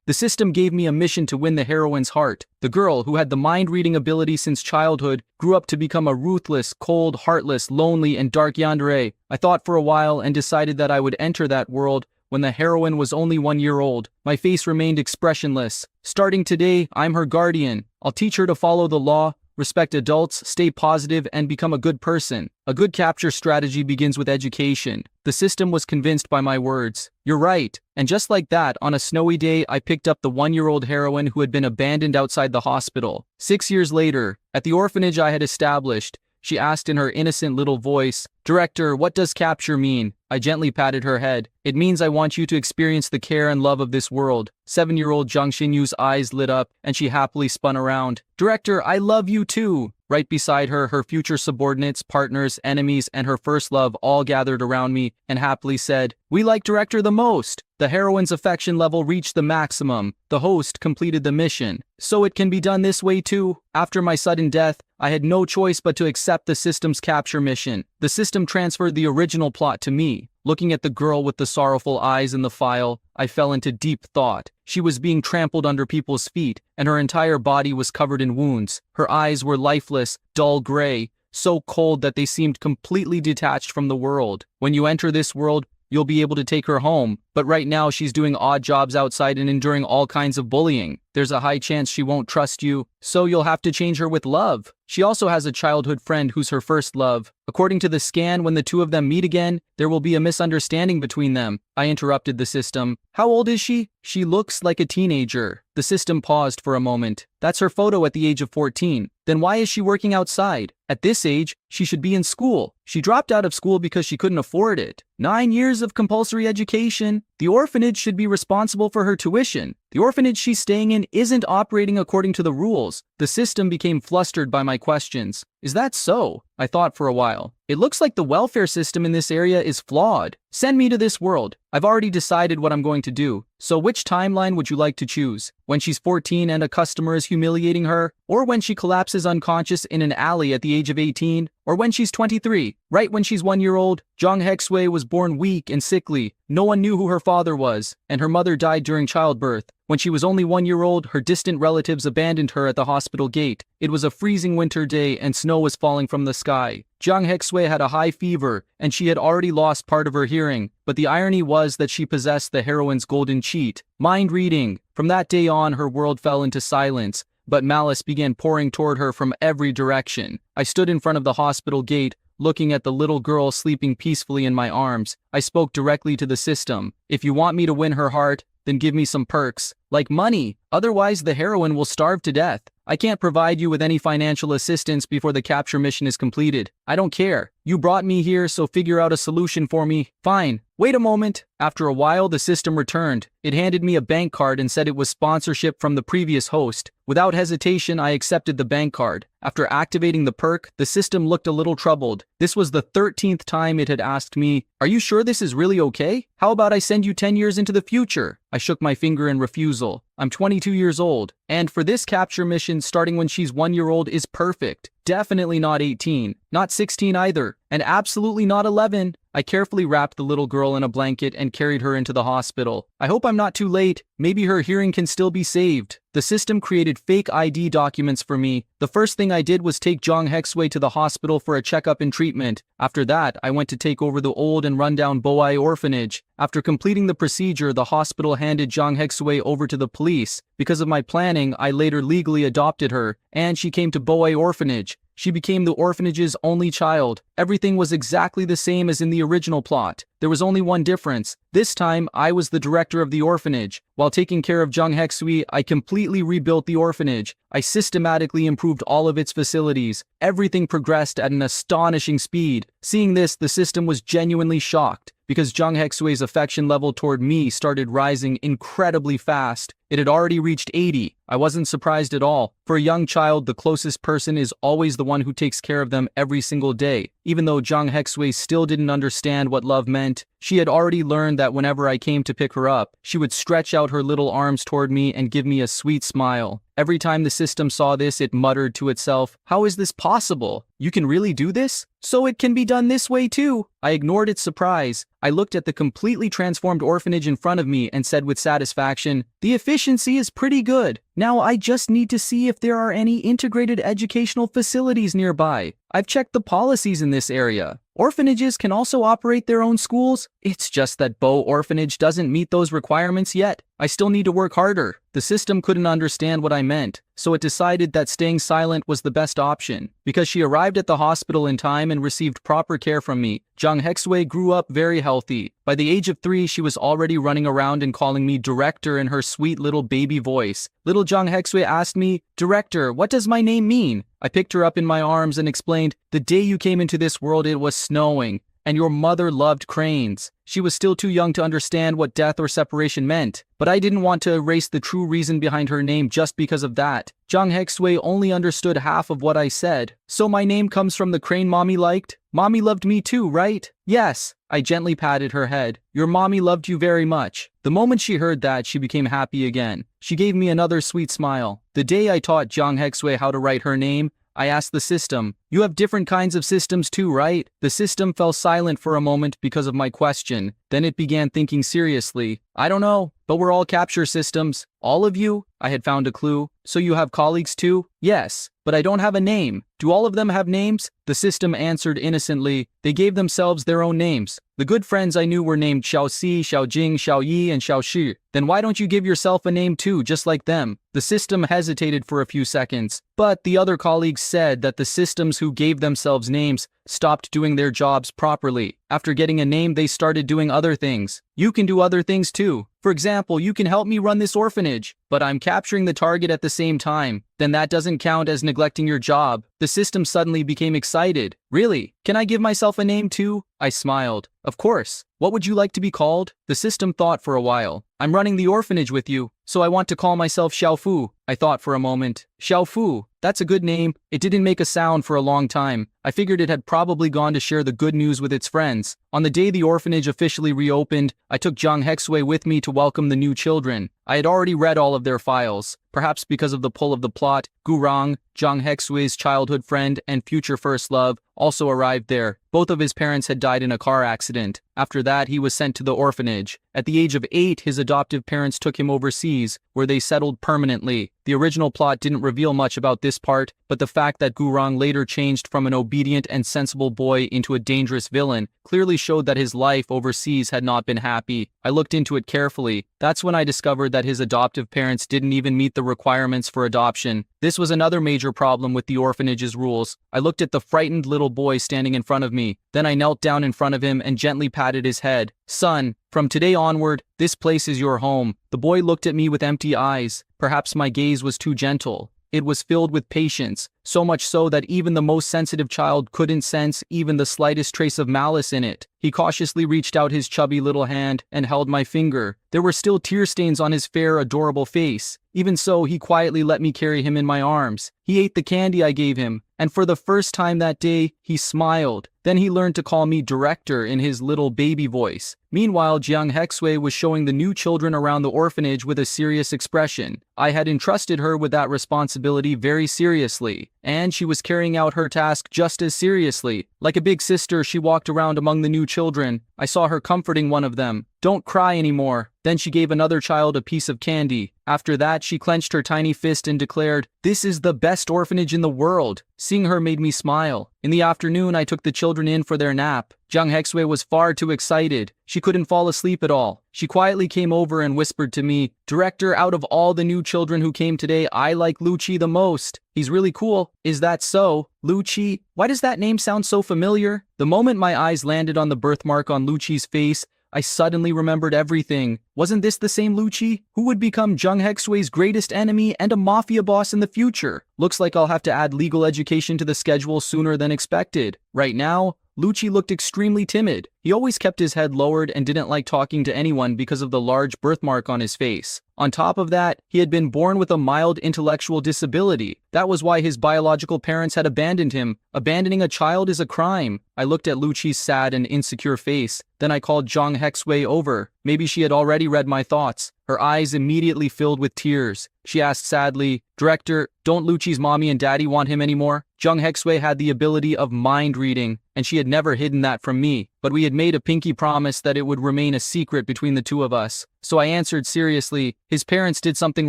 The system gave me a mission to win the heroine's heart. The girl, who had the mind-reading ability since childhood, grew up to become a ruthless, cold, heartless, lonely, and dark yandere. I thought for a while and decided that I would enter that world when the heroine was only 1 year old. My face remained expressionless. Starting today, I'm her guardian. I'll teach her to follow the law, respect adults, stay positive, and become a good person. A good capture strategy begins with education. The system was convinced by my words. You're right. And just like that, on a snowy day, I picked up the 1-year-old heroine who had been abandoned outside the hospital. 6 years later, at the orphanage I had established, she asked in her innocent little voice, "Director, what does capture mean?" I gently patted her head. "It means I want you to experience the care and love of this world." 7-year-old Zhang Xinyu's eyes lit up, and she happily spun around. "Director, I love you too." Right beside her, her future subordinates, partners, enemies, and her first love all gathered around me and happily said, "We like Director the most." The heroine's affection level reached the maximum. The host completed the mission. So it can be done this way too. After my sudden death, I had no choice but to accept the system's capture mission. The system transferred the original plot to me. Looking at the girl with the sorrowful eyes in the file, I fell into deep thought. She was being trampled under people's feet, and her entire body was covered in wounds. Her eyes were lifeless, dull gray, so cold that they seemed completely detached from the world. When you enter this world, you'll be able to take her home, but right now she's doing odd jobs outside and enduring all kinds of bullying. There's a high chance she won't trust you, so you'll have to change her with love. She also has a childhood friend who's her first love. According to the scan, when the two of them meet again, there will be a misunderstanding between them. I interrupted the system. "How old is she?" "She looks like a teenager." The system paused for a moment. "That's her photo at the age of 14. Then why is she working outside? At this age, she should be in school. She dropped out of school because she couldn't afford it. 9 years of compulsory education. The orphanage should be responsible for her tuition. The orphanage she's staying in isn't operating according to the rules." The system became flustered by my questions. "Is that so?" I thought for a while. "It looks like the welfare system in this area is flawed. Send me to this world. I've already decided what I'm going to do. So which timeline would you like to choose? When she's 14 and a customer is humiliating her? Or when she collapses unconscious in an alley at the age of 18? Or when she's 23, right when she's 1 year old? Zhang Hexui was born weak and sickly. No one knew who her father was, and her mother died during childbirth. When she was only 1 year old, her distant relatives abandoned her at the hospital gate. It was a freezing winter day and snow was falling from the sky. Zhang Hexui had a high fever, and she had already lost part of her hearing, but the irony was that she possessed the heroine's golden cheat, mind reading. From that day on, her world fell into silence, but malice began pouring toward her from every direction. I stood in front of the hospital gate, looking at the little girl sleeping peacefully in my arms. I spoke directly to the system. "If you want me to win her heart, then give me some perks, like money. Otherwise, the heroine will starve to death. I can't provide you with any financial assistance before the capture mission is completed. I don't care. You brought me here, so figure out a solution for me." "Fine. Wait a moment." After a while, the system returned. It handed me a bank card and said it was sponsorship from the previous host. Without hesitation, I accepted the bank card. After activating the perk, the system looked a little troubled. This was the 13th time it had asked me, "Are you sure this is really okay? How about I send you 10 years into the future?" I shook my finger in refusal. I'm 22 years old, and for this capture mission, starting when she's 1 year old is perfect. Definitely not 18, not 16 either, and absolutely not 11. I carefully wrapped the little girl in a blanket and carried her into the hospital. I hope I'm not too late. Maybe her hearing can still be saved. The system created fake ID documents for me. The first thing I did was take Zhang Hexui to the hospital for a checkup and treatment. After that, I went to take over the old and rundown Boai orphanage. After completing the procedure, the hospital handed Zhang Hexui over to the police. Because of my planning, I later legally adopted her, and she came to Boai orphanage. She became the orphanage's only child. Everything was exactly the same as in the original plot. There was only one difference. This time, I was the director of the orphanage. While taking care of Zhang Hexui, I completely rebuilt the orphanage. I systematically improved all of its facilities. Everything progressed at an astonishing speed. Seeing this, the system was genuinely shocked, because Zhang Hexui's affection level toward me started rising incredibly fast. It had already reached 80. I wasn't surprised at all. For a young child, the closest person is always the one who takes care of them every single day. Even though Jang Hexway still didn't understand what love meant, she had already learned that whenever I came to pick her up, she would stretch out her little arms toward me and give me a sweet smile. Every time the system saw this, it muttered to itself, "How is this possible? You can really do this? So it can be done this way too." I ignored its surprise. I looked at the completely transformed orphanage in front of me and said with satisfaction, "The efficiency is pretty good. Now I just need to see if there are any integrated educational facilities nearby. I've checked the policies in this area. Orphanages can also operate their own schools. It's just that Bo Orphanage doesn't meet those requirements yet. I still need to work harder." The system couldn't understand what I meant, so it decided that staying silent was the best option. Because she arrived at the hospital in time and received proper care from me, Jang Hexway grew up very healthy. By the age of 3, she was already running around and calling me director in her sweet little baby voice. Little Jang Hexway asked me, "Director, what does my name mean?" I picked her up in my arms and explained, "The day you came into this world it was snowing, and your mother loved cranes." She was still too young to understand what death or separation meant, but I didn't want to erase the true reason behind her name just because of that. Jang Hexway only understood half of what I said. "So my name comes from the crane mommy liked? Mommy loved me too, right?" "Yes." I gently patted her head. "Your mommy loved you very much." The moment she heard that, she became happy again. She gave me another sweet smile. The day I taught Jang Hexway how to write her name, I asked the system, "You have different kinds of systems too, right?" The system fell silent for a moment because of my question. Then it began thinking seriously. "I don't know, but we're all capture systems." "All of you?" I had found a clue. "So you have colleagues too?" "Yes, but I don't have a name." "Do all of them have names?" The system answered innocently. They gave themselves their own names. The good friends I knew were named Xiao Si, Xiao Jing, Xiao Yi, and Xiao Shi. "Then why don't you give yourself a name too, just like them?" The system hesitated for a few seconds, but the other colleagues said that the systems who gave themselves names stopped doing their jobs properly. After getting a name, they started doing other things. You can do other things too. For example, you can help me run this orphanage, but I'm capturing the target at the same time. Then that doesn't count as neglecting your job. The system suddenly became excited. "Really? Can I give myself a name too?" I smiled. "Of course. What would you like to be called?" The system thought for a while. "I'm running the orphanage with you, so I want to call myself Xiaofu." I thought for a moment. Xiaofu, that's a good name. It didn't make a sound for a long time. I figured it had probably gone to share the good news with its friends. On the day the orphanage officially reopened, I took Jang Hexway with me to welcome the new children. I had already read all of their files. Perhaps because of the pull of the plot, Gurang, Jang Hexway's childhood friend and future first love, also arrived there. Both of his parents had died in a car accident. After that, he was sent to the orphanage. At the age of 8, his adoptive parents took him overseas, where they settled permanently. The original plot didn't reveal much about this part, but the fact that Gurang later changed from an obedient and sensible boy into a dangerous villain clearly showed that his life overseas had not been happy. I looked into it carefully. That's when I discovered that his adoptive parents didn't even meet the requirements for adoption. This was another major problem with the orphanage's rules. I looked at the frightened little boy standing in front of me. Then I knelt down in front of him and gently patted his head. "Son, from today onward, this place is your home." The boy looked at me with empty eyes. Perhaps my gaze was too gentle. It was filled with patience, so much so that even the most sensitive child couldn't sense even the slightest trace of malice in it. He cautiously reached out his chubby little hand and held my finger. There were still tear stains on his fair, adorable face. Even so, he quietly let me carry him in my arms. He ate the candy I gave him, and for the first time that day, he smiled. Then he learned to call me director in his little baby voice. Meanwhile, Jiang Hexway was showing the new children around the orphanage with a serious expression. I had entrusted her with that responsibility very seriously, and she was carrying out her task just as seriously. Like a big sister, she walked around among the new children. I saw her comforting one of them. "Don't cry anymore." Then she gave another child a piece of candy. After that, she clenched her tiny fist and declared, "This is the best orphanage in the world." Seeing her made me smile. In the afternoon, I took the children in for their nap. Jiang Hexway was far too excited. She couldn't fall asleep at all. She quietly came over and whispered to me, "Director, out of all the new children who came today, I like Lucci the most. He's really cool." "Is that so? Lucci? Why does that name sound so familiar?" The moment my eyes landed on the birthmark on Lucci's face, I suddenly remembered everything. Wasn't this the same Lucci who would become Jung Hexway's greatest enemy and a mafia boss in the future? Looks like I'll have to add legal education to the schedule sooner than expected. Right now, Lucci looked extremely timid. He always kept his head lowered and didn't like talking to anyone because of the large birthmark on his face. On top of that, he had been born with a mild intellectual disability. That was why his biological parents had abandoned him. Abandoning a child is a crime. I looked at Lucci's sad and insecure face. Then I called Zhang Hexwei over. Maybe she had already read my thoughts. Her eyes immediately filled with tears. She asked sadly, "Director, don't Lucci's mommy and daddy want him anymore?" Zhang Hexwei had the ability of mind reading, and she had never hidden that from me, but we had made a pinky promise that it would remain a secret between the two of us. So I answered seriously, "His parents did something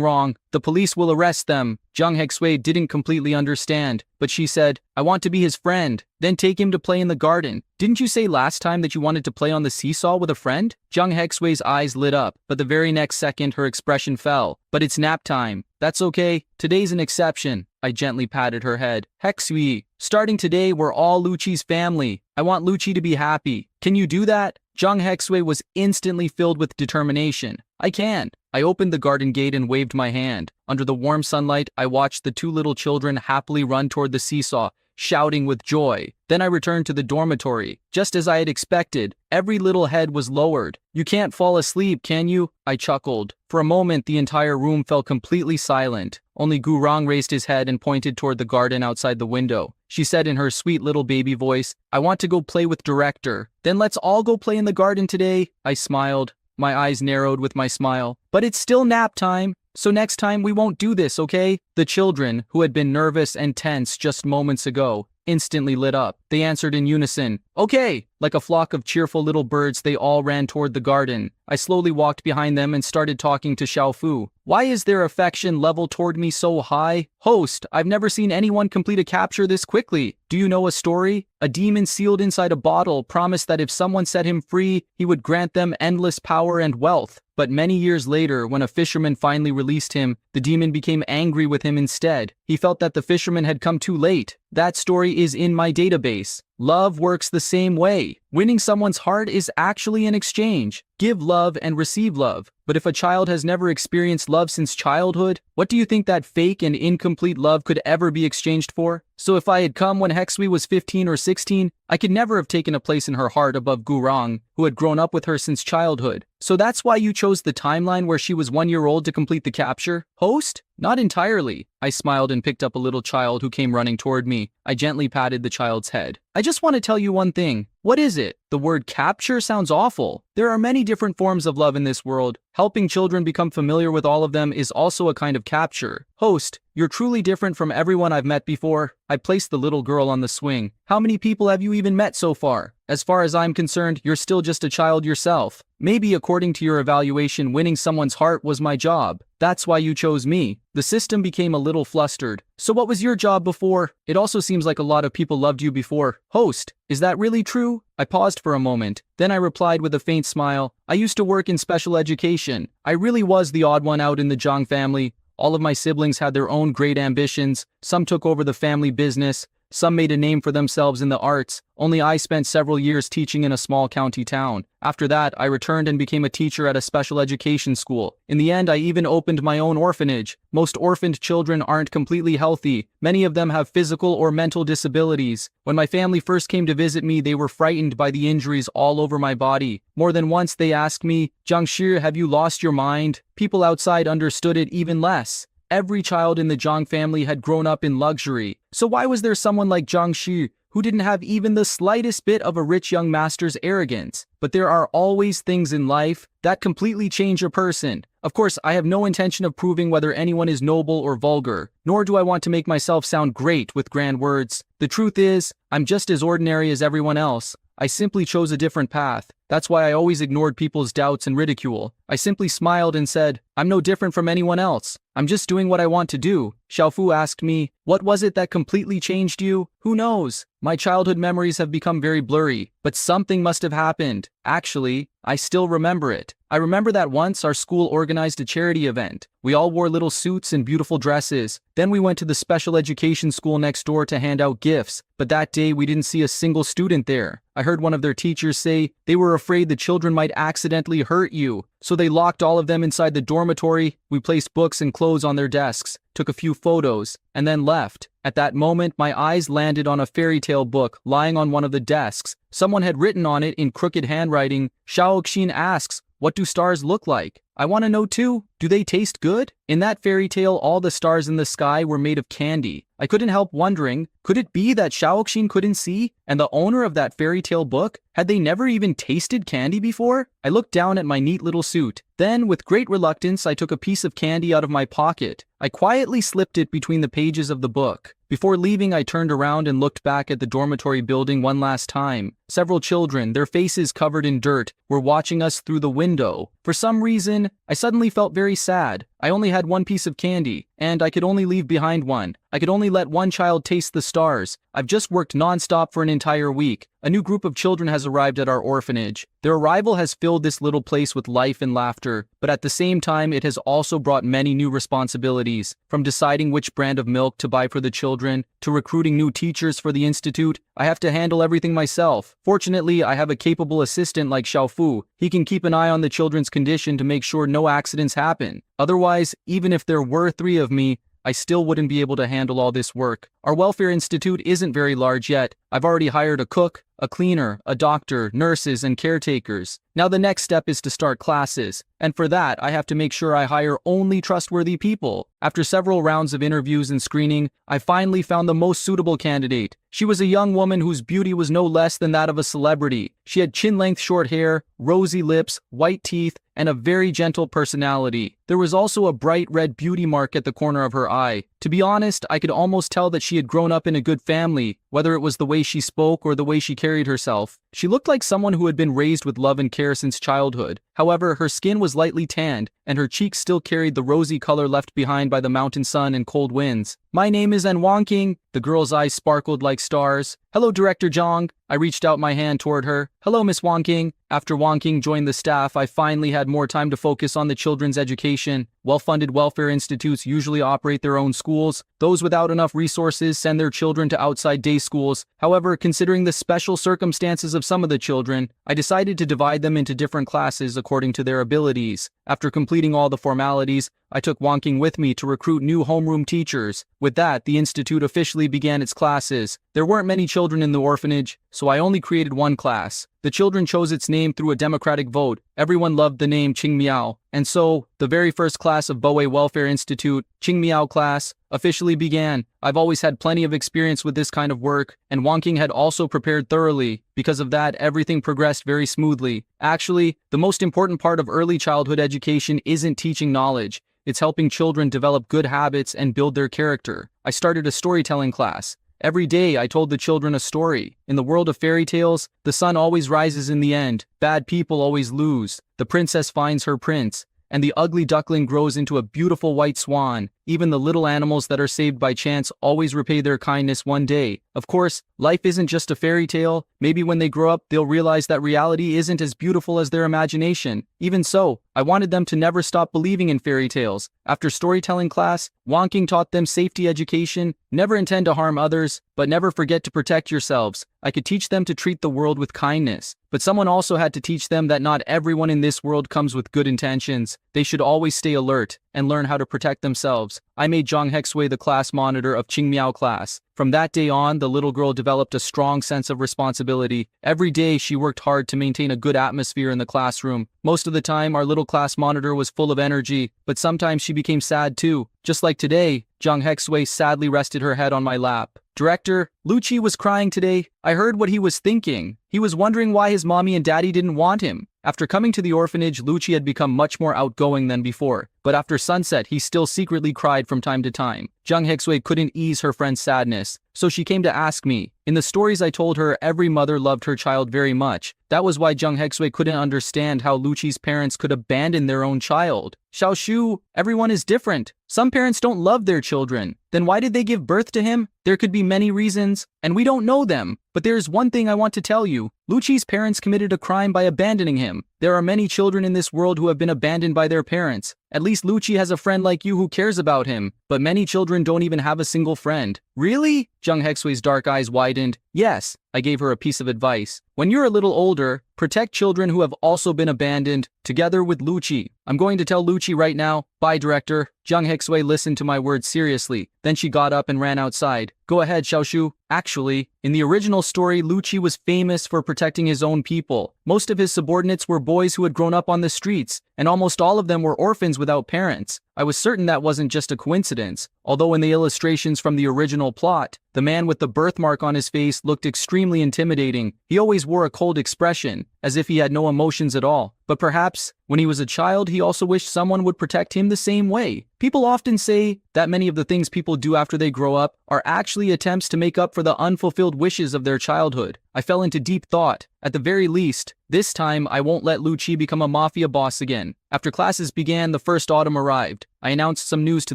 wrong. The police will arrest them." Zhang Hexwei didn't completely understand, but she said, "I want to be his friend. Then take him to play in the garden. Didn't you say last time that you wanted to play on the seesaw with a friend?" Zhang Hexwei's eyes lit up, but the very next second her expression fell. "But it's nap time." "That's okay. Today's an exception." I gently patted her head. "Hexwei, starting today we're all Lucci's family. I want Lucci to be happy. Can you do that?" Zhang Hexwei was instantly filled with determination. "I can." I opened the garden gate and waved my hand. Under the warm sunlight, I watched the two little children happily run toward the seesaw, shouting with joy. Then I returned to the dormitory. Just as I had expected, every little head was lowered. "You can't fall asleep, can you?" I chuckled. For a moment, the entire room fell completely silent. Only Gurong raised his head and pointed toward the garden outside the window. She said in her sweet little baby voice, "I want to go play with Director." "Then let's all go play in the garden today." I smiled. My eyes narrowed with my smile. "But it's still nap time. So next time we won't do this, okay?" The children, who had been nervous and tense just moments ago, instantly lit up. They answered in unison, "Okay!" Like a flock of cheerful little birds, they all ran toward the garden. I slowly walked behind them and started talking to Xiaofu. "Why is their affection level toward me so high?" "Host, I've never seen anyone complete a capture this quickly. Do you know a story? A demon sealed inside a bottle promised that if someone set him free, he would grant them endless power and wealth. But many years later, when a fisherman finally released him, the demon became angry with him instead. He felt that the fisherman had come too late. That story is in my database. Love works the same way. Winning someone's heart is actually an exchange. Give love and receive love. But if a child has never experienced love since childhood, what do you think that fake and incomplete love could ever be exchanged for? So if I had come when Hexwei was 15 or 16, I could never have taken a place in her heart above Gurong, who had grown up with her since childhood. So that's why you chose the timeline where she was 1 year old to complete the capture? Host? Not entirely. I smiled and picked up a little child who came running toward me. I gently patted the child's head. "I just want to tell you one thing." "What is it?" "The word capture sounds awful. There are many different forms of love in this world. Helping children become familiar with all of them is also a kind of capture." "Host, you're truly different from everyone I've met before." I placed the little girl on the swing. "How many people have you even met so far? As far as I'm concerned, you're still just a child yourself. Maybe according to your evaluation, winning someone's heart was my job. That's why you chose me." The system became a little flustered. "So what was your job before? It also seems like a lot of people loved you before." "Host, is that really true?" I paused for a moment. Then I replied with a faint smile, "I used to work in special education. I really was the odd one out in the Zhang family. All of my siblings had their own great ambitions. Some took over the family business. Some made a name for themselves in the arts. Only I spent several years teaching in a small county town. After that, I returned and became a teacher at a special education school. In the end, I even opened my own orphanage. Most orphaned children aren't completely healthy. Many of them have physical or mental disabilities. When my family first came to visit me, they were frightened by the injuries all over my body. More than once, they asked me, 'Jiangshi, have you lost your mind?' People outside understood it even less. Every child in the Zhang family had grown up in luxury. So why was there someone like Jiangshi who didn't have even the slightest bit of a rich young master's arrogance? But there are always things in life that completely change a person. Of course, I have no intention of proving whether anyone is noble or vulgar, nor do I want to make myself sound great with grand words. The truth is, I'm just as ordinary as everyone else. I simply chose a different path. That's why I always ignored people's doubts and ridicule. I simply smiled and said, I'm no different from anyone else. I'm just doing what I want to do. Xiaofu asked me, what was it that completely changed you? Who knows? My childhood memories have become very blurry, but something must have happened. Actually, I still remember it. I remember that once our school organized a charity event. We all wore little suits and beautiful dresses. Then we went to the special education school next door to hand out gifts. But that day we didn't see a single student there. I heard one of their teachers say they were afraid the children might accidentally hurt you. So they locked all of them inside the dormitory. We placed books and clothes on their desks, took a few photos, and then left. At that moment, my eyes landed on a fairy tale book lying on one of the desks. Someone had written on it in crooked handwriting, Shaoxin asks, "What do stars look like?" I want to know too, do they taste good? In that fairy tale, all the stars in the sky were made of candy. I couldn't help wondering, could it be that Shaoxin couldn't see? And the owner of that fairy tale book, had they never even tasted candy before? I looked down at my neat little suit. Then, with great reluctance, I took a piece of candy out of my pocket. I quietly slipped it between the pages of the book. Before leaving, I turned around and looked back at the dormitory building one last time. Several children, their faces covered in dirt, were watching us through the window. For some reason, I suddenly felt very sad. I only had one piece of candy, and I could only leave behind one. I could only let one child taste the stars. I've just worked non-stop for an entire week. A new group of children has arrived at our orphanage. Their arrival has filled this little place with life and laughter, but at the same time it has also brought many new responsibilities. From deciding which brand of milk to buy for the children, to recruiting new teachers for the institute, I have to handle everything myself. Fortunately, I have a capable assistant like Xiaofu. He can keep an eye on the children's condition to make sure no accidents happen. Otherwise, even if there were 3 of me, I still wouldn't be able to handle all this work. Our welfare institute isn't very large yet. I've already hired a cook, a cleaner, a doctor, nurses, and caretakers. Now the next step is to start classes, and for that I have to make sure I hire only trustworthy people. After several rounds of interviews and screening, I finally found the most suitable candidate. She was a young woman whose beauty was no less than that of a celebrity. She had chin-length short hair, rosy lips, white teeth, and a very gentle personality. There was also a bright red beauty mark at the corner of her eye. To be honest, I could almost tell that she had grown up in a good family, whether it was the way she spoke or the way she carried herself. She looked like someone who had been raised with love and care since childhood. However, her skin was lightly tanned, and her cheeks still carried the rosy color left behind by the mountain sun and cold winds. "My name is An Wangking." The girl's eyes sparkled like stars. "Hello, Director Zhang." I reached out my hand toward her. "Hello, Miss Wangking." After Wangking joined the staff, I finally had more time to focus on the children's education. Well-funded welfare institutes usually operate their own schools. Those without enough resources send their children to outside day schools. However, considering the special circumstances of some of the children, I decided to divide them into different classes according to their abilities. After completing all the formalities, I took Wangking with me to recruit new homeroom teachers. With that, the institute officially began its classes. There weren't many children in the orphanage, so I only created one class. The children chose its name through a democratic vote. Everyone loved the name Qingmiao. And so, the very first class of Boei Welfare Institute, Qingmiao class, officially began. I've always had plenty of experience with this kind of work, and Wangking had also prepared thoroughly. Because of that, everything progressed very smoothly. Actually, the most important part of early childhood education isn't teaching knowledge. It's helping children develop good habits and build their character. I started a storytelling class. Every day I told the children a story. In the world of fairy tales, the sun always rises in the end, bad people always lose, the princess finds her prince, and the ugly duckling grows into a beautiful white swan. Even the little animals that are saved by chance always repay their kindness one day. Of course, life isn't just a fairy tale. Maybe when they grow up, they'll realize that reality isn't as beautiful as their imagination. Even so, I wanted them to never stop believing in fairy tales. After storytelling class, Wangking taught them safety education, never intend to harm others, but never forget to protect yourselves. I could teach them to treat the world with kindness. But someone also had to teach them that not everyone in this world comes with good intentions. They should always stay alert and learn how to protect themselves. I made Zhang Hexwei the class monitor of Qingmiao class. From that day on, the little girl developed a strong sense of responsibility. Every day, she worked hard to maintain a good atmosphere in the classroom. Most of the time, our little class monitor was full of energy, but sometimes she became sad too. Just like today, Zhang Hexwei sadly rested her head on my lap. "Director, Lucci was crying today. I heard what he was thinking. He was wondering why his mommy and daddy didn't want him." After coming to the orphanage, Lucci had become much more outgoing than before. But after sunset, he still secretly cried from time to time. Zhang Hexwei couldn't ease her friend's sadness, so she came to ask me. In the stories I told her, every mother loved her child very much. That was why Zhang Hexwei couldn't understand how Lucci's parents could abandon their own child. "Xiaoshu, everyone is different. Some parents don't love their children. Then why did they give birth to him? There could be many reasons, and we don't know them. But there's one thing I want to tell you. Lucci's parents committed a crime by abandoning him. There are many children in this world who have been abandoned by their parents. At least Lucci has a friend like you who cares about him. But many children don't even have a single friend." "Really?" Zhang Hexwei's dark eyes widened. "Yes. I gave her a piece of advice. When you're a little older, protect children who have also been abandoned, together with Lucci. I'm going to tell Lucci right now. Bye, director. Jung Hexwei listened to my words seriously. Then she got up and ran outside. Go ahead, Xiaoshu. Actually, in the original story, Lucci was famous for protecting his own people. Most of his subordinates were boys who had grown up on the streets, and almost all of them were orphans without parents. I was certain that wasn't just a coincidence, although in the illustrations from the original plot, the man with the birthmark on his face looked extremely intimidating. He always wore a cold expression, as if he had no emotions at all. But perhaps, when he was a child, he also wished someone would protect him the same way. People often say that many of the things people do after they grow up are actually attempts to make up for the unfulfilled wishes of their childhood. I fell into deep thought. At the very least, this time I won't let Lucci become a mafia boss again. After classes began, the first autumn arrived. I announced some news to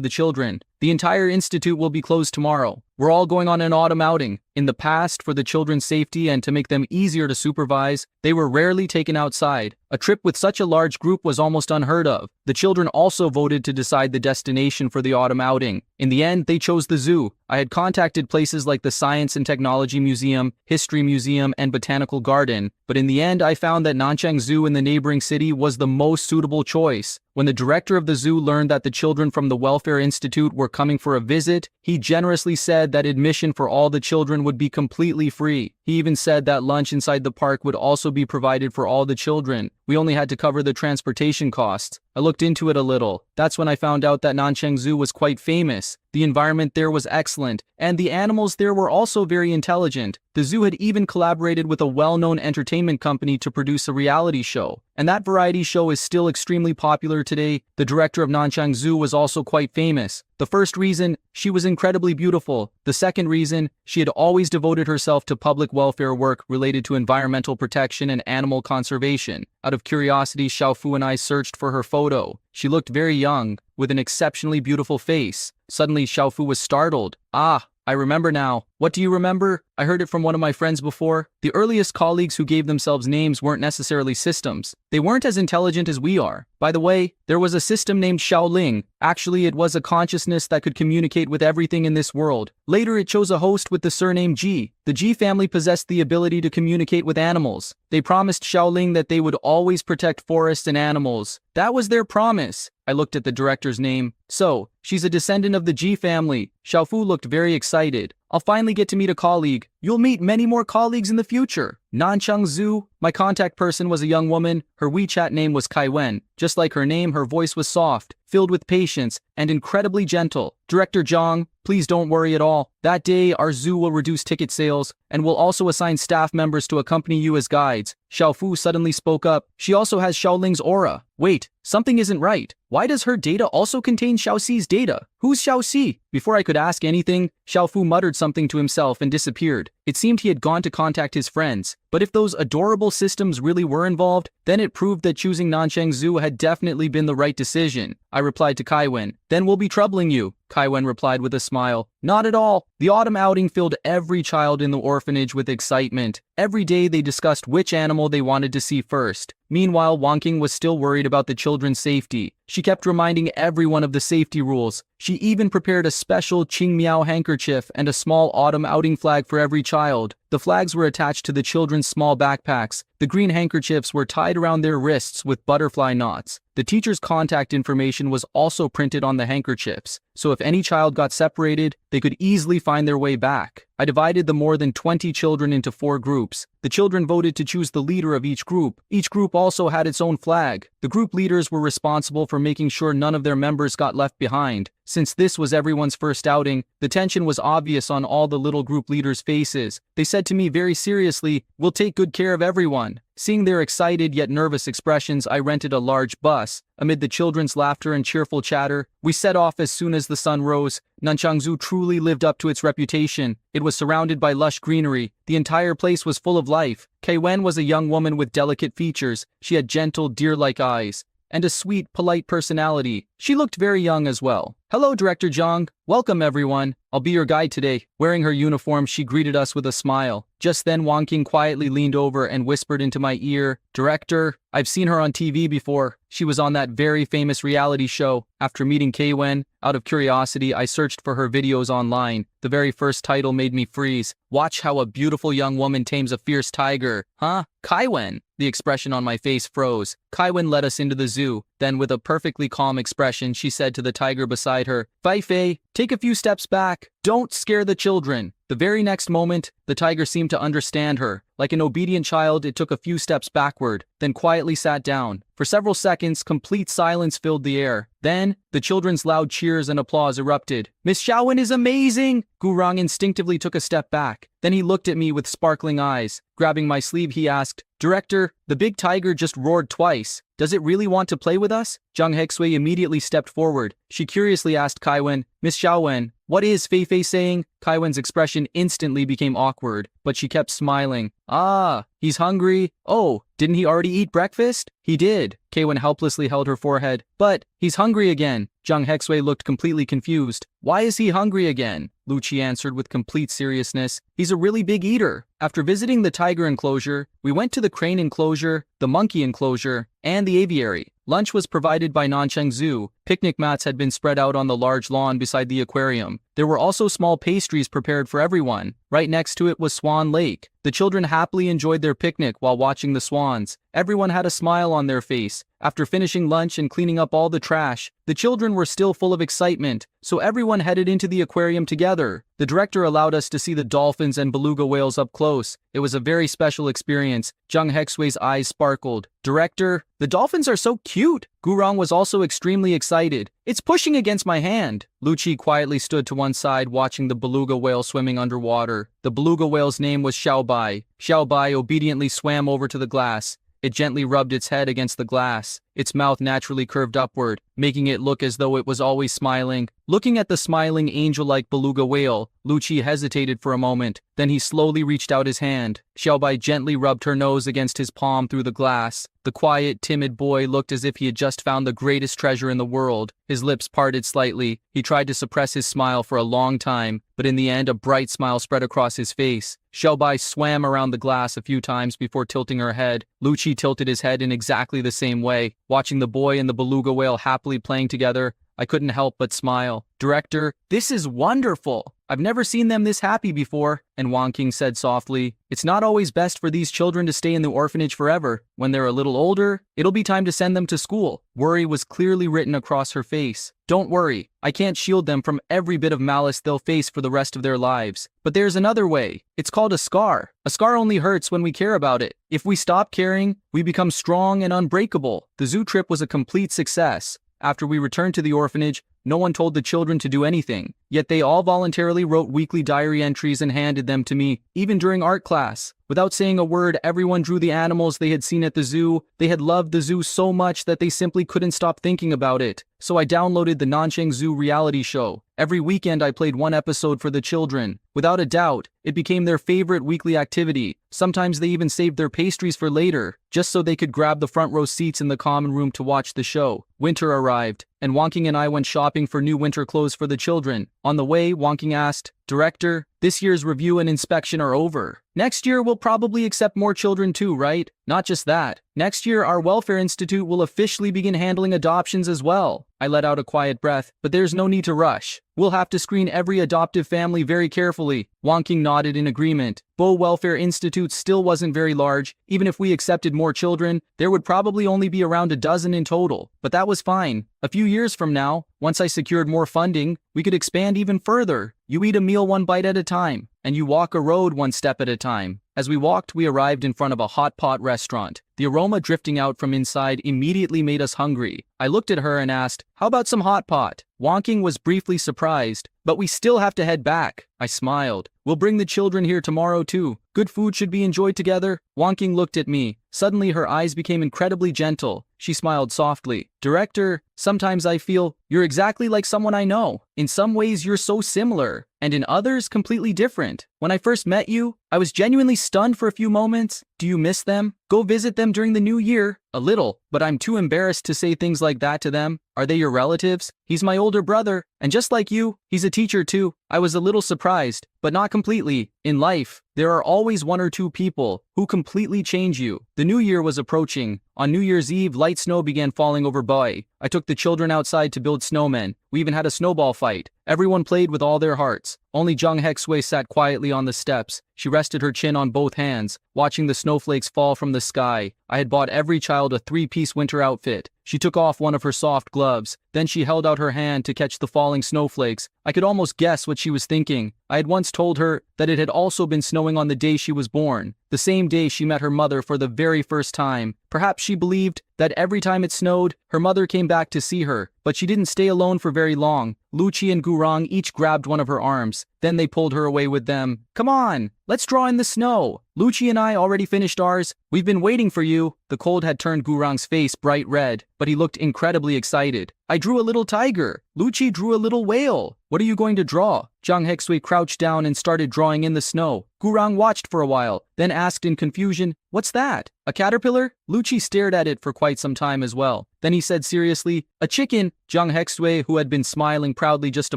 the children. The entire institute will be closed tomorrow. We're all going on an autumn outing. In the past, for the children's safety and to make them easier to supervise, they were rarely taken outside. A trip with such a large group was almost unheard of. The children also voted to decide the destination for the autumn outing. In the end, they chose the zoo. I had contacted places like the Science and Technology Museum, History Museum, and Botanical Garden, but in the end I found that Nanchang Zoo in the neighboring city was the most suitable choice. When the director of the zoo learned that the children from the Welfare Institute were coming for a visit, he generously said that admission for all the children would be completely free. He even said that lunch inside the park would also be provided for all the children. We only had to cover the transportation costs. I looked into it a little. That's when I found out that Nanchang Zoo was quite famous. The environment there was excellent, and the animals there were also very intelligent. The zoo had even collaborated with a well-known entertainment company to produce a reality show, and that variety show is still extremely popular today. The director of Nanchang Zoo was also quite famous. The first reason, she was incredibly beautiful. The second reason, she had always devoted herself to public welfare work related to environmental protection and animal conservation. Out of curiosity, Xiaofu and I searched for her photo. She looked very young, with an exceptionally beautiful face. Suddenly, Xiaofu was startled. Ah, I remember now. What do you remember? I heard it from one of my friends before. The earliest colleagues who gave themselves names weren't necessarily systems. They weren't as intelligent as we are. By the way, there was a system named Xiaoling. Actually, it was a consciousness that could communicate with everything in this world. Later, it chose a host with the surname Ji. The Ji family possessed the ability to communicate with animals. They promised Xiaoling that they would always protect forests and animals. That was their promise. I looked at the director's name. So, she's a descendant of the Ji family. Xiaofu looked very excited. I'll finally get to meet a colleague. You'll meet many more colleagues in the future. Nanchang Zoo. My contact person was a young woman. Her WeChat name was Kai Wen. Just like her name, her voice was soft, filled with patience, and incredibly gentle. Director Zhang, please don't worry at all. That day, our zoo will reduce ticket sales, and will also assign staff members to accompany you as guides. Xiaofu suddenly spoke up. She also has Xiaoling's aura. Wait, something isn't right. Why does her data also contain Xiaoxi's data? Who's Xiaoxi? Before I could ask anything, Xiaofu muttered something to himself and disappeared. It seemed he had gone to contact his friends. But if those adorable systems really were involved, then it proved that choosing Nanchang Zoo had definitely been the right decision. I replied to Kaiwen. Then we'll be troubling you. Kaiwen replied with a smile. Not at all. The autumn outing filled every child in the orphanage with excitement. Every day they discussed which animal they wanted to see first. Meanwhile, Wangking was still worried about the children's safety. She kept reminding everyone of the safety rules. She even prepared a special Qingmiao handkerchief and a small autumn outing flag for every child. The flags were attached to the children's small backpacks. The green handkerchiefs were tied around their wrists with butterfly knots. The teacher's contact information was also printed on the handkerchiefs, so if any child got separated, they could easily find their way back. I divided the more than 20 children into 4 groups. The children voted to choose the leader of each group. Each group also had its own flag. The group leaders were responsible for making sure none of their members got left behind. Since this was everyone's first outing, the tension was obvious on all the little group leaders' faces. They said to me very seriously, "We'll take good care of everyone." Seeing their excited yet nervous expressions, I rented a large bus. Amid the children's laughter and cheerful chatter, we set off as soon as the sun rose. Nanchangzu truly lived up to its reputation. It was surrounded by lush greenery. The entire place was full of life. Kei Wen was a young woman with delicate features. She had gentle, deer-like eyes and a sweet, polite personality. She looked very young as well. Hello, Director Zhang. Welcome, everyone. I'll be your guide today. Wearing her uniform, she greeted us with a smile. Just then, Wang Qing quietly leaned over and whispered into my ear, Director, I've seen her on TV before. She was on that very famous reality show. After meeting Kaiwen, out of curiosity, I searched for her videos online. The very first title made me freeze. Watch how a beautiful young woman tames a fierce tiger. Huh? Kaiwen? The expression on my face froze. Kaiwen led us into the zoo. Then, with a perfectly calm expression, she said to the tiger beside her, Fei Fei, take a few steps back. Don't scare the children. The very next moment, the tiger seemed to understand her. Like an obedient child, it took a few steps backward, then quietly sat down. For several seconds, complete silence filled the air. Then, the children's loud cheers and applause erupted. Miss Xiaowen is amazing! Gurang instinctively took a step back. Then he looked at me with sparkling eyes. Grabbing my sleeve, he asked, Director, the big tiger just roared twice. Does it really want to play with us? Zhang Hexui immediately stepped forward. She curiously asked Kaiwen, Miss Xiaowen, what is Fei Fei saying? Kaiwen's expression instantly became awkward, but she kept smiling. Ah, he's hungry. Oh, didn't he already eat breakfast? He did. Kaiwen helplessly held her forehead. But he's hungry again. Zhang Hexui looked completely confused. Why is he hungry again? Lu Qi answered with complete seriousness. He's a really big eater. After visiting the tiger enclosure, we went to the crane enclosure, the monkey enclosure, and the aviary. Lunch was provided by Nancheng Zoo. Picnic mats had been spread out on the large lawn beside the aquarium. There were also small pastries prepared for everyone. Right next to it was Swan Lake. The children happily enjoyed their picnic while watching the swans. Everyone had a smile on their face. After finishing lunch and cleaning up all the trash, the children were still full of excitement, so everyone headed into the aquarium together. The director allowed us to see the dolphins and beluga whales up close. It was a very special experience. Zhang Hexui's eyes sparkled. Director, the dolphins are so cute. Gurang was also extremely excited. It's pushing against my hand. Lu Qi quietly stood to one side watching the beluga whale swimming underwater. The beluga whale's name was Xiaobai. Xiaobai obediently swam over to the glass. It gently rubbed its head against the glass. Its mouth naturally curved upward, making it look as though it was always smiling. Looking at the smiling angel-like beluga whale, Lu Qi hesitated for a moment. Then he slowly reached out his hand. Xiaobai gently rubbed her nose against his palm through the glass. The quiet, timid boy looked as if he had just found the greatest treasure in the world. His lips parted slightly. He tried to suppress his smile for a long time, but in the end a bright smile spread across his face. Xiaobai swam around the glass a few times before tilting her head. Lu Qi tilted his head in exactly the same way. Watching the boy and the beluga whale happily playing together, I couldn't help but smile. Director, this is wonderful. I've never seen them this happy before. And Wang Qing said softly, it's not always best for these children to stay in the orphanage forever. When they're a little older, it'll be time to send them to school. Worry was clearly written across her face. Don't worry, I can't shield them from every bit of malice they'll face for the rest of their lives. But there's another way. It's called a scar. A scar only hurts when we care about it. If we stop caring, we become strong and unbreakable. The zoo trip was a complete success. After we returned to the orphanage, no one told the children to do anything, yet they all voluntarily wrote weekly diary entries and handed them to me, even during art class. Without saying a word, everyone drew the animals they had seen at the zoo. They had loved the zoo so much that they simply couldn't stop thinking about it. So I downloaded the Nancheng Zoo reality show. Every weekend I played one episode for the children. Without a doubt, it became their favorite weekly activity. Sometimes they even saved their pastries for later, just so they could grab the front row seats in the common room to watch the show. Winter arrived, and Wang Qing and I went shopping for new winter clothes for the children. On the way, Wang Qing asked, Director, this year's review and inspection are over. Next year we'll probably accept more children too, right? Not just that. Next year our Welfare Institute will officially begin handling adoptions as well. I let out a quiet breath, but there's no need to rush. We'll have to screen every adoptive family very carefully. Wang Qing nodded in agreement. Bo Welfare Institute still wasn't very large. Even if we accepted more children, there would probably only be around a dozen in total. But that was fine. A few years from now, once I secured more funding, we could expand even further. You eat a meal one bite at a time, and you walk a road one step at a time. As we walked, we arrived in front of a hot pot restaurant. The aroma drifting out from inside immediately made us hungry. I looked at her and asked, how about some hot pot? Wang Qing was briefly surprised, but we still have to head back. I smiled. We'll bring the children here tomorrow too. Good food should be enjoyed together. Wang Qing looked at me. Suddenly her eyes became incredibly gentle. She smiled softly. Director, sometimes I feel you're exactly like someone I know. In some ways you're so similar, and in others completely different. When I first met you, I was genuinely stunned for a few moments. Do you miss them? Go visit them during the new year. A little, but I'm too embarrassed to say things like that to them. Are they your relatives? He's my older brother, and just like you, he's a teacher too. I was a little surprised, but not completely. In life, there are always one or two people who completely change you. The new year was approaching. On New Year's Eve, light snow began falling over Boy. I took the children outside to build snowmen. We even had a snowball fight. Everyone played with all their hearts. Only Jung Hek-sui sat quietly on the steps. She rested her chin on both hands, watching the snowflakes fall from the sky. I had bought every child a 3-piece winter outfit. She took off one of her soft gloves. Then she held out her hand to catch the falling snowflakes. I could almost guess what she was thinking. I had once told her that it had also been snowing on the day she was born, the same day she met her mother for the very first time. Perhaps she believed that every time it snowed, her mother came back to see her, but she didn't stay alone for very long. Lucci and Gurong each grabbed one of her arms. Then they pulled her away with them. Come on, let's draw in the snow. Lucci and I already finished ours. We've been waiting for you. The cold had turned Gurong's face bright red, but he looked incredibly excited. I drew a little tiger. Lucci drew a little whale. What are you going to draw? Jung Hek-sui crouched down and started drawing in the snow. Gurong watched for a while, then asked in confusion, "What's that? A caterpillar?" Lucci stared at it for quite some time as well. Then he said seriously, "A chicken." Jung Hek-sui, who had been smiling proudly just a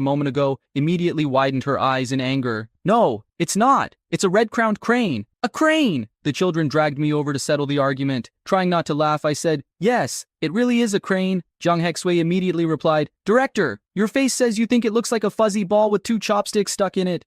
moment ago, immediately widened her eyes in anger. "No, it's not. It's a red-crowned crane. A crane!" The children dragged me over to settle the argument. Trying not to laugh, I said, "Yes, it really is a crane." Jung Hek-sui immediately replied, "Director, your face says you think it looks like a fuzzy ball with 2 chopsticks stuck in it."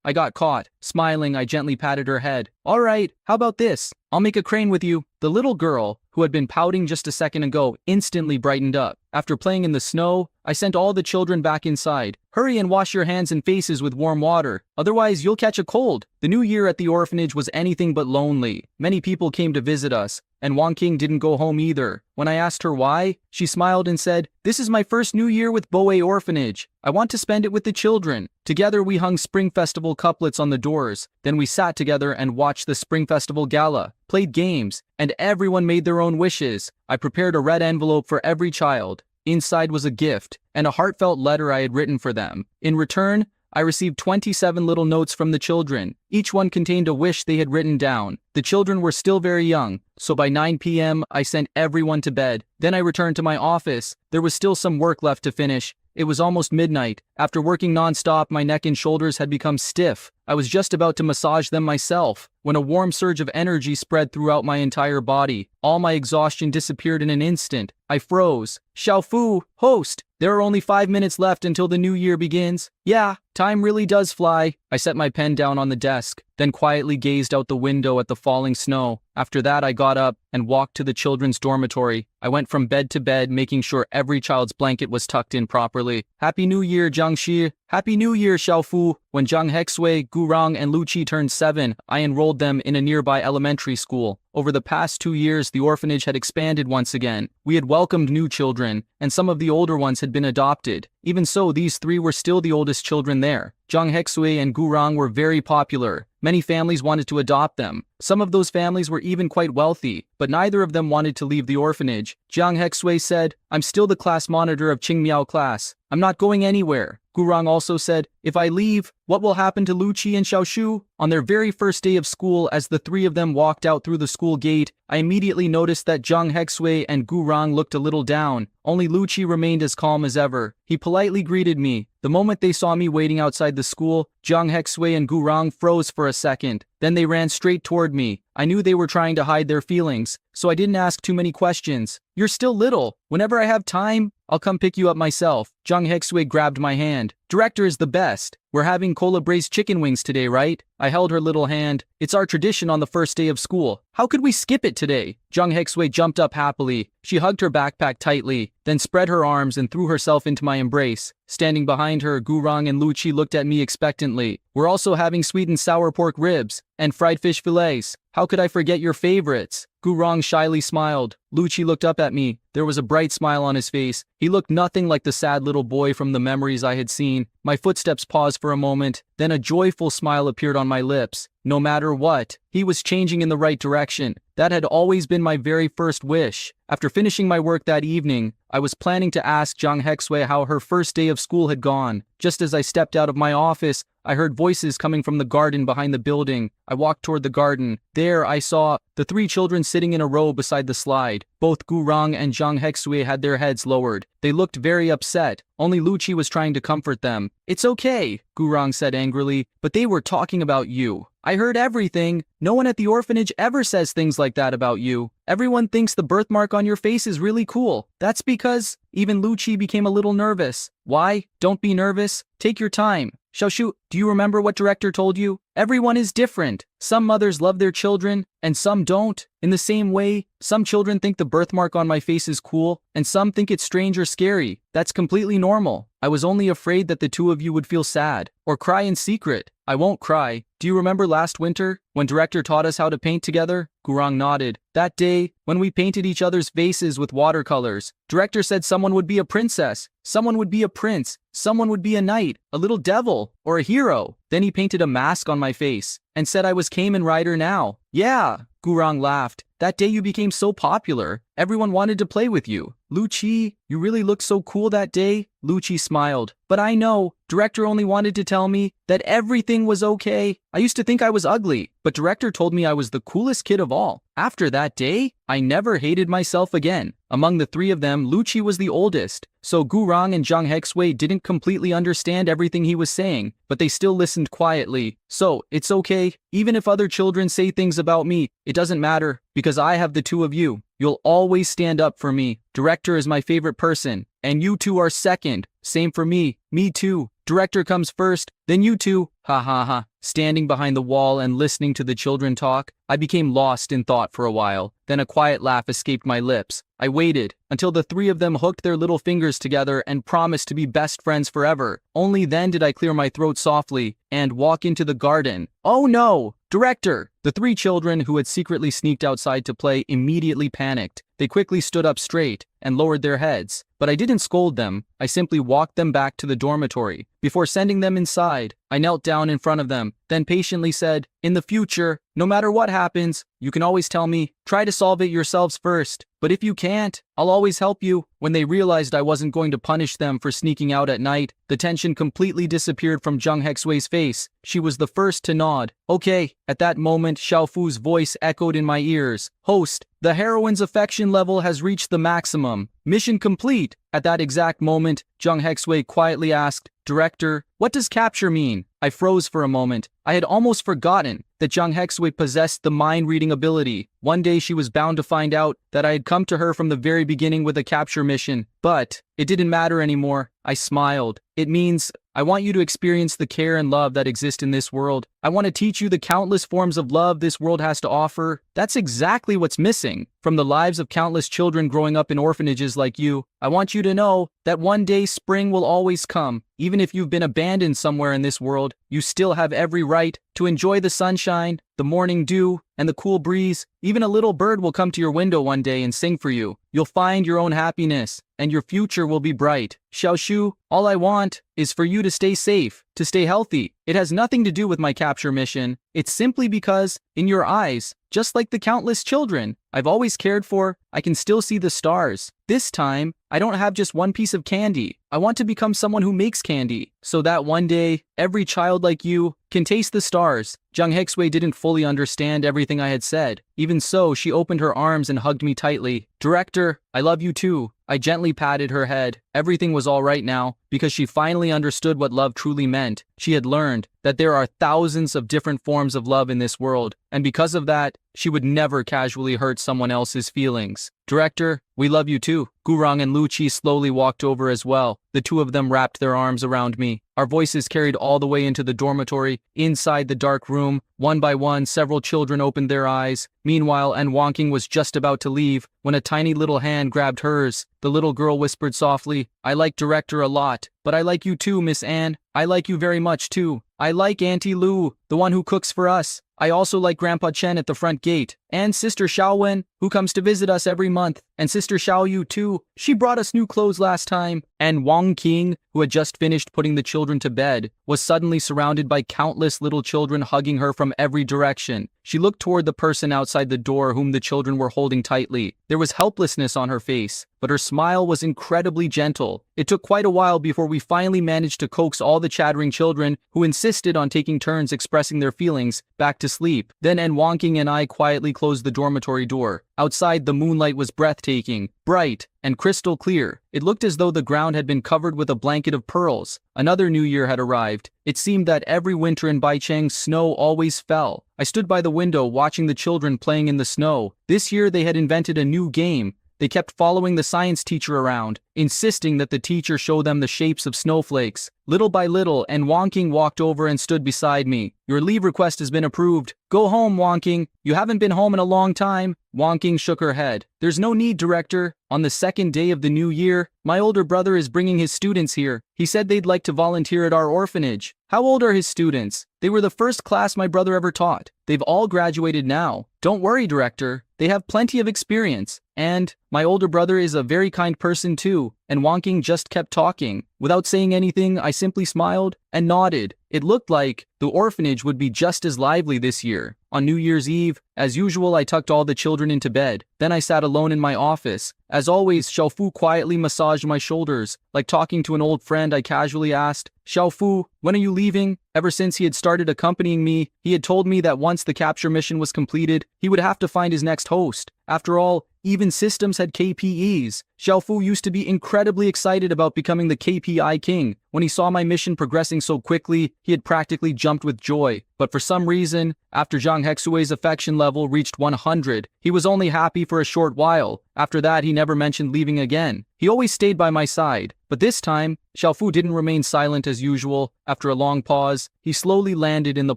I got caught. Smiling, I gently patted her head. "All right, how about this? I'll make a crane with you." The little girl, who had been pouting just a second ago, instantly brightened up. After playing in the snow, I sent all the children back inside. "Hurry and wash your hands and faces with warm water. Otherwise, you'll catch a cold." The new year at the orphanage was anything but lonely. Many people came to visit us, and Wang King didn't go home either. When I asked her why, she smiled and said, "This is my first new year with Boei Orphanage. I want to spend it with the children." Together we hung Spring Festival couplets on the doors. Then we sat together and watched the Spring Festival gala, played games, and everyone made their own wishes. I prepared a red envelope for every child. Inside was a gift and a heartfelt letter I had written for them. In return, I received 27 little notes from the children. Each one contained a wish they had written down. The children were still very young, so by 9 p.m. I sent everyone to bed. Then I returned to my office. There was still some work left to finish. It was almost midnight. After working non-stop, my neck and shoulders had become stiff. I was just about to massage them myself when a warm surge of energy spread throughout my entire body. All my exhaustion disappeared in an instant. I froze. Xiaofu, host, there are only 5 minutes left until the new year begins. Yeah, time really does fly. I set my pen down on the desk, then quietly gazed out the window at the falling snow. After that, I got up and walked to the children's dormitory. I went from bed to bed, making sure every child's blanket was tucked in properly. Happy New Year, Jiangxi. Happy New Year, Xiaofu. When Jung Hek-sui, Gurong, and Lucci turned 7, I enrolled them in a nearby elementary school. Over the past 2 years, the orphanage had expanded once again. We had welcomed new children, and some of the older ones had been adopted. Even so, these 3 were still the oldest children there. Jung Hek-sui and Gurong were very popular. Many families wanted to adopt them. Some of those families were even quite wealthy, but neither of them wanted to leave the orphanage. Jung Hek-sui said, "I'm still the class monitor of Qingmiao class. I'm not going anywhere." Gurong also said, "If I leave, what will happen to Lucci and Xiaoshu?" On their very first day of school, as the 3 of them walked out through the school gate, I immediately noticed that Jung Hek-sui and Gurong looked a little down. Only Lucci remained as calm as ever. He politely greeted me. The moment they saw me waiting outside the school, Jung Hek-sui and Gurong froze for a second. Then they ran straight toward me. I knew they were trying to hide their feelings, so I didn't ask too many questions. "You're still little. Whenever I have time, I'll come pick you up myself." Jung Hek-sui grabbed my hand. "Director is the best. We're having cola braised chicken wings today, right?" I held her little hand. "It's our tradition on the first day of school. How could we skip it today?" Jung Hek-sui jumped up happily. She hugged her backpack tightly, then spread her arms and threw herself into my embrace. Standing behind her, Gurong and Lucci looked at me expectantly. "We're also having sweet and sour pork ribs and fried fish fillets. How could I forget your favorites?" Gurong shyly smiled. Lucci looked up at me. There was a bright smile on his face. He looked nothing like the sad little boy from the memories I had seen. My footsteps paused for a moment, then a joyful smile appeared on my lips. no matter what. He was changing in the right direction. That had always been my very first wish. After finishing my work that evening, I was planning to ask Jang Hexwei how her first day of school had gone. Just as I stepped out of my office, I heard voices coming from the garden behind the building. I walked toward the garden. There I saw the 3 children sitting in a row beside the slide. Both Gu Rong and Jang Hexwei had their heads lowered. They looked very upset. Only Lucci was trying to comfort them. "It's okay," Gu Rong said angrily, "but they were talking about you. I heard everything. No one at the orphanage ever says things like that about you. Everyone thinks the birthmark on your face is really cool. That's because..." Even Lucci became a little nervous. "Why? Don't be nervous. Take your time. Xiaoshu, do you remember what director told you? Everyone is different. Some mothers love their children, and some don't. In the same way, some children think the birthmark on my face is cool, and some think it's strange or scary. That's completely normal. I was only afraid that the 2 of you would feel sad, or cry in secret. I won't cry. Do you remember last winter, when director taught us how to paint together?" Gurong nodded. "That day, when we painted each other's faces with watercolors, director said someone would be a princess, someone would be a prince, someone would be a knight, a little devil, or a hero. Then he painted a mask on my face, and said I was Kamen Rider now." "Yeah," Gurong laughed. "That day you became so popular, everyone wanted to play with you. Lucci, you really looked so cool that day." Lucci smiled. "But I know, director only wanted to tell me that everything was okay. I used to think I was ugly, but director told me I was the coolest kid of all. After that day, I never hated myself again." Among the 3 of them, Lucci was the oldest, so Gurong and Zhang Hexwei didn't completely understand everything he was saying, but they still listened quietly. "So, it's okay. Even if other children say things about me, it doesn't matter, because I have the 2 of you. You'll always stand up for me. Director is my favorite person, and you 2 are second. Same for me. Me too. Director comes first, then you 2. Ha ha ha." Standing behind the wall and listening to the children talk, I became lost in thought for a while. Then a quiet laugh escaped my lips. I waited until the 3 of them hooked their little fingers together and promised to be best friends forever. Only then did I clear my throat softly and walk into the garden. "Oh no! Director!" The 3 children who had secretly sneaked outside to play immediately panicked. They quickly stood up straight and lowered their heads. But I didn't scold them. I simply walked them back to the dormitory. Before sending them inside, I knelt down in front of them, then patiently said, "In the future, no matter what happens, you can always tell me. Try to solve it yourselves first. But if you can't, I'll always help you." When they realized I wasn't going to punish them for sneaking out at night, the tension completely disappeared from Zhang Hexwei's face. She was the first to nod. "Okay." At that moment, Xiaofu's voice echoed in my ears. "Host, the heroine's affection level has reached the maximum. Mission complete." At that exact moment, Zhang Hexwei quietly asked, "Director, what does capture mean?" I froze for a moment. I had almost forgotten that Zhang Hexwei possessed the mind-reading ability. One day she was bound to find out that I had come to her from the very beginning with a capture mission. But it didn't matter anymore. I smiled. "It means I want you to experience the care and love that exist in this world. I want to teach you the countless forms of love this world has to offer. That's exactly what's missing from the lives of countless children growing up in orphanages like you. I want you to know that one day spring will always come. Even if you've been abandoned somewhere in this world, you still have every right to enjoy the sunshine, the morning dew, and the cool breeze. Even a little bird will come to your window one day and sing for you. You'll find your own happiness, and your future will be bright. Xiaoshu, all I want is for you to stay safe, to stay healthy. It has nothing to do with my capture mission. It's simply because, in your eyes, just like the countless children I've always cared for, I can still see the stars. This time, I don't have just one piece of candy. I want to become someone who makes candy, so that one day, every child like you can taste the stars." Zhang Hexwei didn't fully understand everything I had said. Even so, she opened her arms and hugged me tightly. "Director, I love you too." I gently patted her head. Everything was all right now, because she finally understood what love truly meant. She had learned that there are thousands of different forms of love in this world, and because of that, she would never casually hurt someone else's feelings. "Director, we love you too." Gurong and Lucci slowly walked over as well. The 2 of them wrapped their arms around me. Our voices carried all the way into the dormitory. Inside the dark room, one by one, several children opened their eyes. Meanwhile, An Wonking was just about to leave when a tiny little hand grabbed hers. The little girl whispered softly, "I like Director a lot, but I like you too, Miss Anne. I like you very much too. I like Auntie Lou." The the one who cooks for us. I also like Grandpa Chen at the front gate, and Sister Xiaowen, who comes to visit us every month, and Sister Xiaoyu too. She brought us new clothes last time. And Wang Qing, who had just finished putting the children to bed, was suddenly surrounded by countless little children hugging her from every direction. She looked toward the person outside the door whom the children were holding tightly. There was helplessness on her face, but her smile was incredibly gentle. It took quite a while before we finally managed to coax all the chattering children, who insisted on taking turns expressing their feelings, back to sleep. Then Wang Qing and I quietly closed the dormitory door. Outside, the moonlight was breathtaking, bright, and crystal clear. It looked as though the ground had been covered with a blanket of pearls. Another new year had arrived. It seemed that every winter in Baicheng, snow always fell. I stood by the window watching the children playing in the snow. This year they had invented a new game. They kept following the science teacher around, insisting that the teacher show them the shapes of snowflakes. Little by little, and Wang Qing walked over and stood beside me. Your leave request has been approved. Go home, Wang Qing. You haven't been home in a long time. Wang Qing shook her head. There's no need, Director. On the second day of the new year, my older brother is bringing his students here. He said they'd like to volunteer at our orphanage. How old are his students? They were the first class my brother ever taught. They've all graduated now. Don't worry, Director. They have plenty of experience. And my older brother is a very kind person too. And Wang Qing just kept talking. Without saying anything, I simply smiled and nodded. It looked like the orphanage would be just as lively this year. On New Year's Eve, as usual, I tucked all the children into bed. Then I sat alone in my office. As always, Xiaofu quietly massaged my shoulders. Like talking to an old friend, I casually asked, Xiaofu, when are you leaving? Ever since he had started accompanying me, he had told me that once the capture mission was completed, he would have to find his next host. After all, even systems had KPEs. Xiaofu used to be incredibly excited about becoming the KPI king. When he saw my mission progressing so quickly, he had practically jumped with joy. But for some reason, after Zhang Hexui's affection level reached 100, he was only happy for a short while. After that, he never mentioned leaving again. He always stayed by my side. But this time, Xiaofu didn't remain silent as usual. After a long pause, he slowly landed in the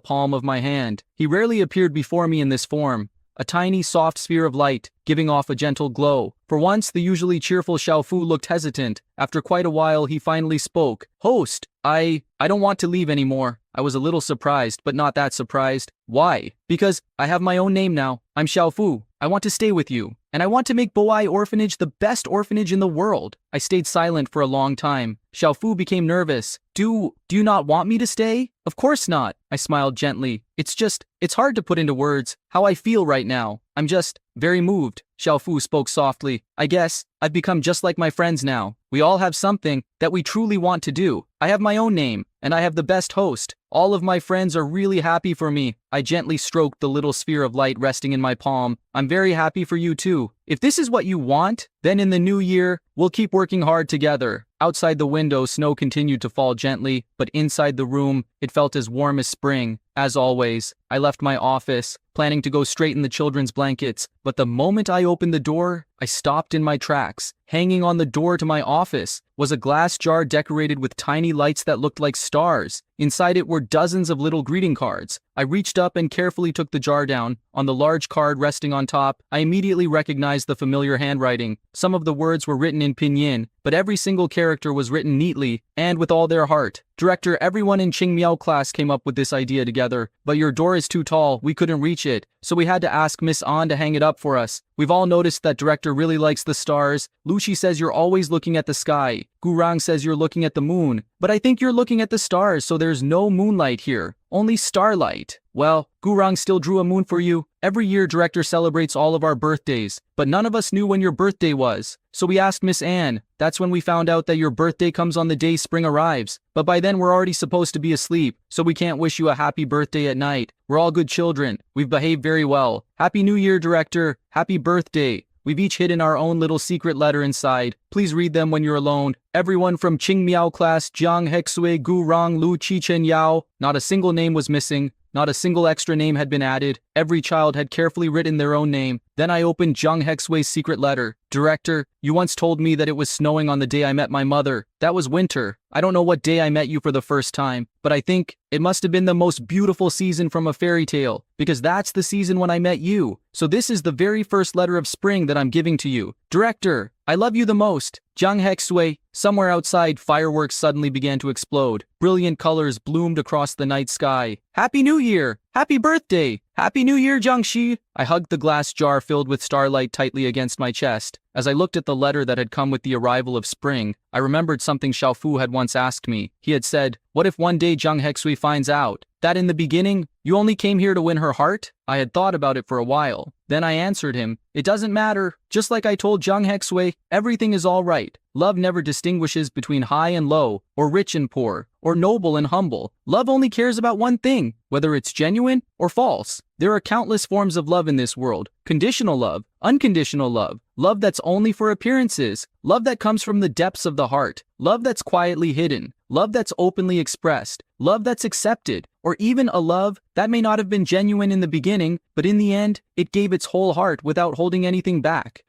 palm of my hand. He rarely appeared before me in this form. A tiny, soft sphere of light, giving off a gentle glow. For once, the usually cheerful Xiaofu looked hesitant. After quite a while, he finally spoke. Host, I don't want to leave anymore. I was a little surprised, but not that surprised. Why? Because I have my own name now. I'm Xiaofu. I want to stay with you. And I want to make Boai Orphanage the best orphanage in the world. I stayed silent for a long time. Xiaofu became nervous. Do you not want me to stay? Of course not. I smiled gently. It's hard to put into words how I feel right now. I'm just very moved. Xiaofu spoke softly. I guess I've become just like my friends now. We all have something that we truly want to do. I have my own name, and I have the best host. All of my friends are really happy for me. I gently stroked the little sphere of light resting in my palm. I'm very happy for you too. If this is what you want, then in the new year, we'll keep working hard together. Outside the window, snow continued to fall gently, but inside the room, it felt as warm as spring. As always, I left my office, planning to go straight in the children's blankets, but the moment I opened the door, I stopped in my tracks. Hanging on the door to my office was a glass jar decorated with tiny lights that looked like stars. Inside it were dozens of little greeting cards. I reached up and carefully took the jar down. On the large card resting on top, I immediately recognized the familiar handwriting. Some of the words were written in pinyin, but every single character was written neatly and with all their heart. Director, everyone in Qingmiao class came up with this idea together, but your door is too tall, we couldn't reach it, so we had to ask Miss An to hang it up for us. We've all noticed that Director really likes the stars. Lucy says you're always looking at the sky. Gurang says you're looking at the moon, but I think you're looking at the stars, so there's no moonlight here, only starlight. Well, Gurang still drew a moon for you. Every year Director celebrates all of our birthdays, but none of us knew when your birthday was. So we asked Miss Anne. That's when we found out that your birthday comes on the day spring arrives. But by then we're already supposed to be asleep, so we can't wish you a happy birthday at night. We're all good children. We've behaved very well. Happy New Year, Director. Happy birthday. We've each hidden our own little secret letter inside. Please read them when you're alone. Everyone from Qingmiao class, Jiang Hexui, Gu Rang, Lu Qichen Yao. Not a single name was missing. Not a single extra name had been added. Every child had carefully written their own name. Then I opened Zhang Hexui's secret letter. Director, you once told me that it was snowing on the day I met my mother. That was winter. I don't know what day I met you for the first time, but I think it must have been the most beautiful season from a fairy tale, because that's the season when I met you. So this is the very first letter of spring that I'm giving to you. Director, I love you the most. Jang Hek-sui. Somewhere outside, fireworks suddenly began to explode. Brilliant colors bloomed across the night sky. Happy New Year! Happy birthday! Happy New Year, Jiangxi! I hugged the glass jar filled with starlight tightly against my chest. As I looked at the letter that had come with the arrival of spring, I remembered something Xiaofu had once asked me. He had said, "What if one day Jang Hek-sui finds out that in the beginning, you only came here to win her heart?" I had thought about it for a while. Then I answered him, "It doesn't matter. Just like I told Jang Hek-sui, everything is all right. Love never distinguishes between high and low, or rich and poor, or noble and humble. Love only cares about one thing, whether it's genuine or false. There are countless forms of love in this world. Conditional love, unconditional love, love that's only for appearances, love that comes from the depths of the heart, love that's quietly hidden, love that's openly expressed, love that's accepted, or even a love that may not have been genuine in the beginning, but in the end, it gave its whole heart without holding anything back."